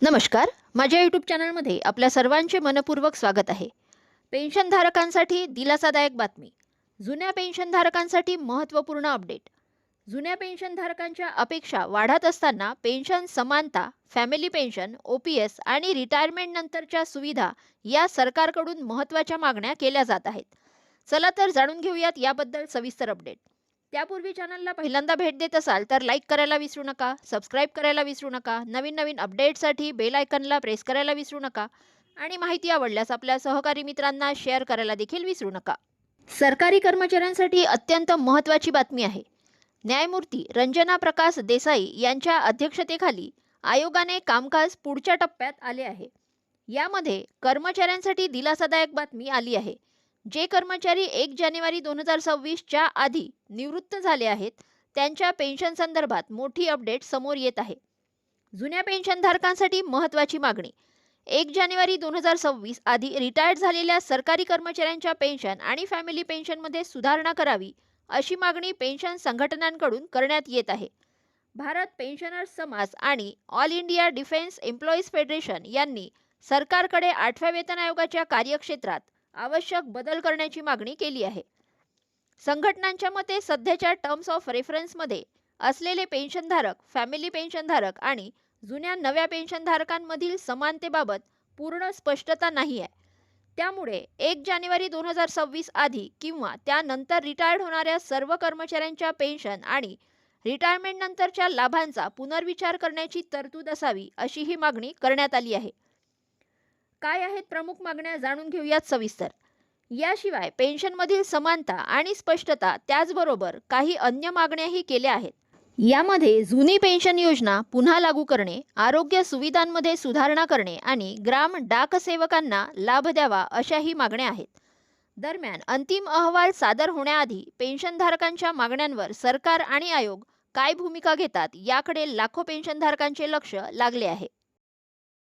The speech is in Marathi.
नमस्कार. माझ्या यूट्यूब चॅनलमध्ये आपल्या सर्वांचे मनपूर्वक स्वागत आहे. पेन्शनधारकांसाठी दिलासादायक बातमी. जुन्या पेन्शनधारकांसाठी महत्त्वपूर्ण अपडेट. जुन्या पेन्शनधारकांच्या अपेक्षा वाढत असताना पेन्शन समानता, फॅमिली पेन्शन, OPS आणि रिटायरमेंट नंतरच्या सुविधा या सरकारकडून महत्त्वाच्या मागण्या केल्या जात आहेत. चला तर जाणून घेऊयात याबद्दल सविस्तर अपडेट. त्यापूर्वी चॅनलला पहिल्यांदा भेट देत असाल तर लाईक करायला विसरू नका, सबस्क्राईब करायला विसरू नका, नवीन नवीन अपडेटसाठी बेल आयकनला प्रेस करायला विसरू नका आणि माहिती आवडल्यास आपल्या सहकारी मित्रांना शेअर करायला देखील विसरू नका. सरकारी कर्मचाऱ्यांसाठी अत्यंत महत्त्वाची बातमी आहे. न्यायमूर्ती रंजना प्रकाश देसाई यांच्या अध्यक्षतेखाली आयोगाने कामकाज पुढच्या टप्प्यात आले आहे. यामध्ये कर्मचाऱ्यांसाठी दिलासादायक बातमी आली आहे. जे कर्मचारी 1 जानेवारी 2026 च्या आधी निवृत्त झाले आहेत, त्यांच्या पेन्शन संदर्भात मोठी अपडेट समोर येत आहे. जुन्या पेन्शनधारकांसाठी महत्त्वाची मागणी. 1 जानेवारी 2026 आधी रिटायर्ड झालेल्या सरकारी कर्मचाऱ्यांच्या पेन्शन आणि फॅमिली पेन्शनमध्ये सुधारणा करावी, अशी मागणी पेन्शन संघटनांकडून करण्यात येत आहे. भारत पेन्शनर्स समाज आणि all India defence employees federation यांनी सरकारकडे 8व्या वेतन आयोगाच्या कार्यक्षेत्रात आवश्यक बदल करण्याची मागणी केली आहे. संघटनांच्या मते सध्याच्या टर्म्स ऑफ रेफरन्समध्ये असलेले पेन्शनधारक, फॅमिली पेन्शनधारक आणि जुन्या नव्या पेन्शनधारकांमधील समानतेबाबत पूर्ण स्पष्टता नाही आहे. त्यामुळे 1 जानेवारी 2026 आधी किंवा त्यानंतर रिटायर्ड होणाऱ्या सर्व कर्मचाऱ्यांच्या पेन्शन आणि रिटायरमेंट नंतरच्या लाभांचा पुनर्विचार करण्याची तरतूद असावी, अशी ही मागणी करण्यात आली आहे. काय आहेत प्रमुख मागण्या जाणून घेऊयात सविस्तर. याशिवाय पेन्शनमधील समानता आणि स्पष्टता, त्याचबरोबर काही अन्य मागण्याही केल्या आहेत. यामध्ये जुनी पेन्शन योजना पुन्हा लागू करणे, आरोग्य सुविधांमध्ये सुधारणा करणे आणि ग्राम डाक सेवकांना लाभ द्यावा, अशाही मागण्या आहेत. दरम्यान अंतिम अहवाल सादर होण्याआधी पेन्शनधारकांच्या मागण्यांवर सरकार आणि आयोग काय भूमिका घेतात याकडे लाखो पेन्शनधारकांचे लक्ष लागले आहे.